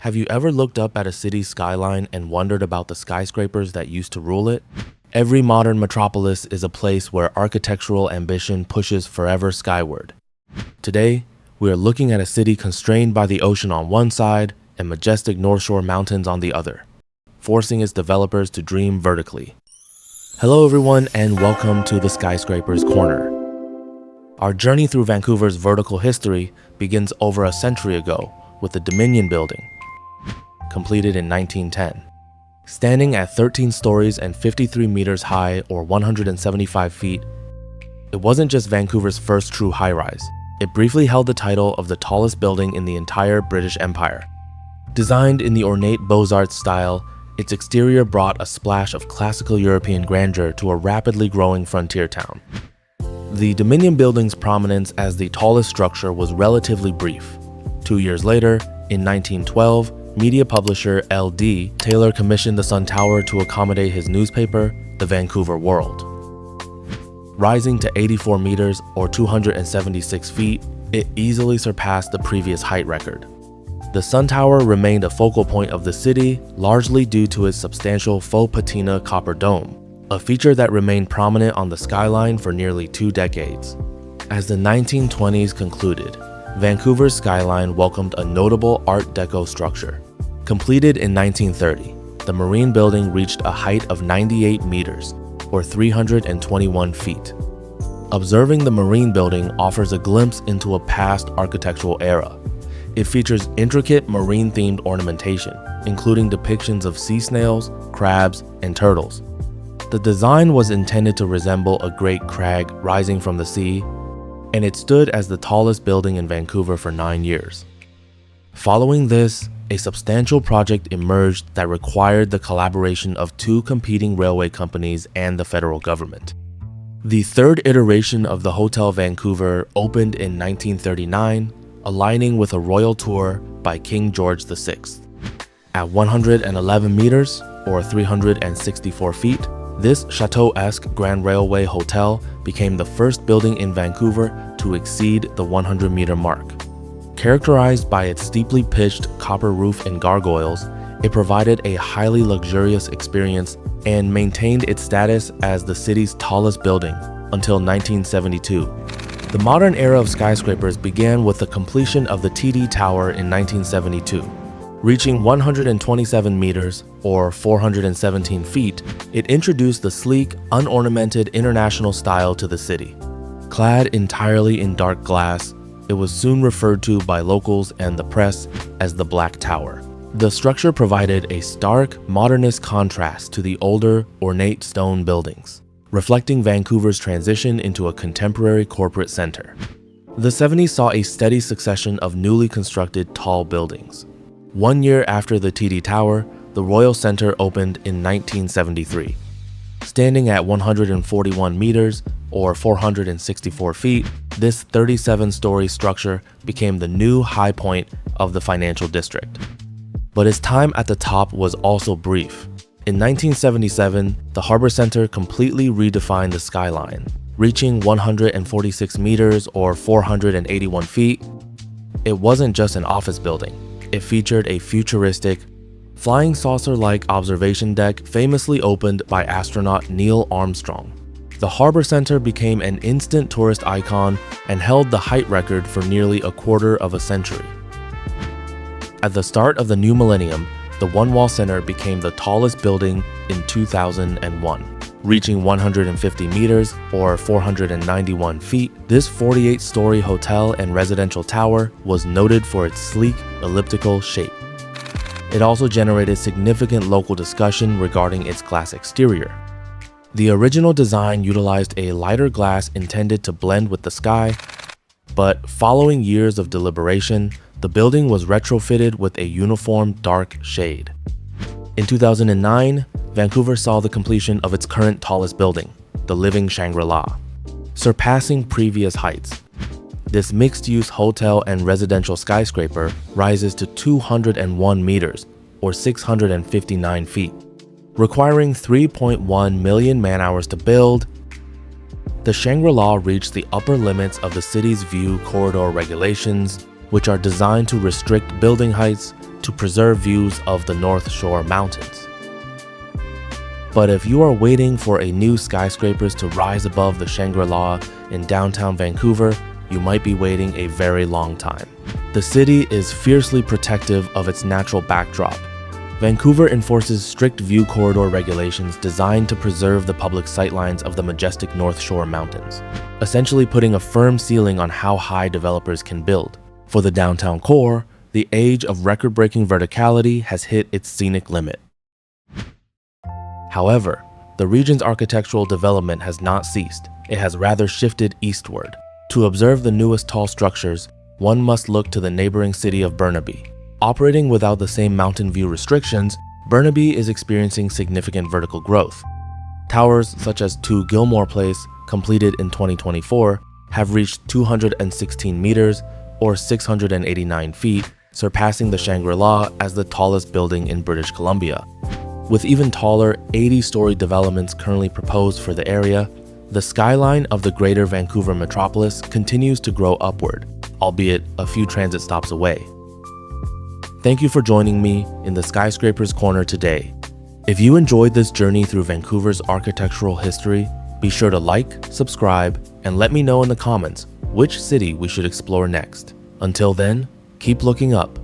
Have you ever looked up at a city's skyline and wondered about the skyscrapers that used to rule it? Every modern metropolis is a place where architectural ambition pushes forever skyward. Today, we are looking at a city constrained by the ocean on one side and majestic North Shore mountains on the other, forcing its developers to dream vertically. Hello everyone, and welcome to the Skyscrapers Corner. Our journey through Vancouver's vertical history begins over a century ago with the Dominion Building, completed in 1910. Standing at 13 stories and 53 meters high, or 175 feet, it wasn't just Vancouver's first true high-rise. It briefly held the title of the tallest building in the entire British Empire. Designed in the ornate Beaux-Arts style, its exterior brought a splash of classical European grandeur to a rapidly growing frontier town. The Dominion Building's prominence as the tallest structure was relatively brief. 2 years later, in 1912, media publisher L.D. Taylor commissioned the Sun Tower to accommodate his newspaper, The Vancouver World. Rising to 84 meters or 276 feet, it easily surpassed the previous height record. The Sun Tower remained a focal point of the city, largely due to its substantial faux patina copper dome, a feature that remained prominent on the skyline for nearly 2 decades. As the 1920s concluded, Vancouver's skyline welcomed a notable Art Deco structure. Completed in 1930, the Marine Building reached a height of 98 meters, or 321 feet. Observing the Marine Building offers a glimpse into a past architectural era. It features intricate marine-themed ornamentation, including depictions of sea snails, crabs, and turtles. The design was intended to resemble a great crag rising from the sea, and it stood as the tallest building in Vancouver for 9 years. Following this, a substantial project emerged that required the collaboration of 2 competing railway companies and the federal government. The third iteration of the Hotel Vancouver opened in 1939, aligning with a royal tour by King George VI. At 111 meters, or 364 feet, this chateau-esque Grand Railway Hotel became the first building in Vancouver to exceed the 100-meter mark. Characterized by its steeply pitched copper roof and gargoyles, it provided a highly luxurious experience and maintained its status as the city's tallest building until 1972. The modern era of skyscrapers began with the completion of the TD Tower in 1972. Reaching 127 meters, or 417 feet, it introduced the sleek, unornamented international style to the city. Clad entirely in dark glass, it was soon referred to by locals and the press as the Black Tower. The structure provided a stark, modernist contrast to the older, ornate stone buildings, reflecting Vancouver's transition into a contemporary corporate center. The 70s saw a steady succession of newly constructed tall buildings. 1 year after the TD Tower, the Royal Centre opened in 1973. Standing at 141 meters, or 464 feet, this 37-story structure became the new high point of the financial district. But its time at the top was also brief. In 1977, the Harbour Centre completely redefined the skyline, reaching 146 meters or 481 feet. It wasn't just an office building. It featured a futuristic, flying saucer-like observation deck famously opened by astronaut Neil Armstrong. The Harbour Centre became an instant tourist icon and held the height record for nearly a quarter of a century. At the start of the new millennium, the One Wall Centre became the tallest building in 2001. Reaching 150 meters or 491 feet, this 48-story hotel and residential tower was noted for its sleek, elliptical shape. It also generated significant local discussion regarding its glass exterior. The original design utilized a lighter glass intended to blend with the sky, but following years of deliberation, the building was retrofitted with a uniform dark shade. In 2009, Vancouver saw the completion of its current tallest building, the Living Shangri-La, surpassing previous heights. This mixed-use hotel and residential skyscraper rises to 201 meters, or 659 feet. Requiring 3.1 million man-hours to build, the Shangri-La reached the upper limits of the city's view corridor regulations, which are designed to restrict building heights to preserve views of the North Shore Mountains. But if you are waiting for a new skyscrapers to rise above the Shangri-La in downtown Vancouver, you might be waiting a very long time. The city is fiercely protective of its natural backdrop. Vancouver enforces strict view corridor regulations designed to preserve the public sightlines of the majestic North Shore Mountains, essentially putting a firm ceiling on how high developers can build. For the downtown core, the age of record-breaking verticality has hit its scenic limit. However, the region's architectural development has not ceased. It has rather shifted eastward. To observe the newest tall structures, one must look to the neighboring city of Burnaby. Operating without the same mountain view restrictions, Burnaby is experiencing significant vertical growth. Towers such as 2 Gilmore Place, completed in 2024, have reached 216 meters or 689 feet, surpassing the Shangri-La as the tallest building in British Columbia. With even taller 80-story developments currently proposed for the area, the skyline of the greater Vancouver metropolis continues to grow upward, albeit a few transit stops away. Thank you for joining me in the Skyscrapers Corner today. If you enjoyed this journey through Vancouver's architectural history, be sure to like, subscribe, and let me know in the comments which city we should explore next. Until then, keep looking up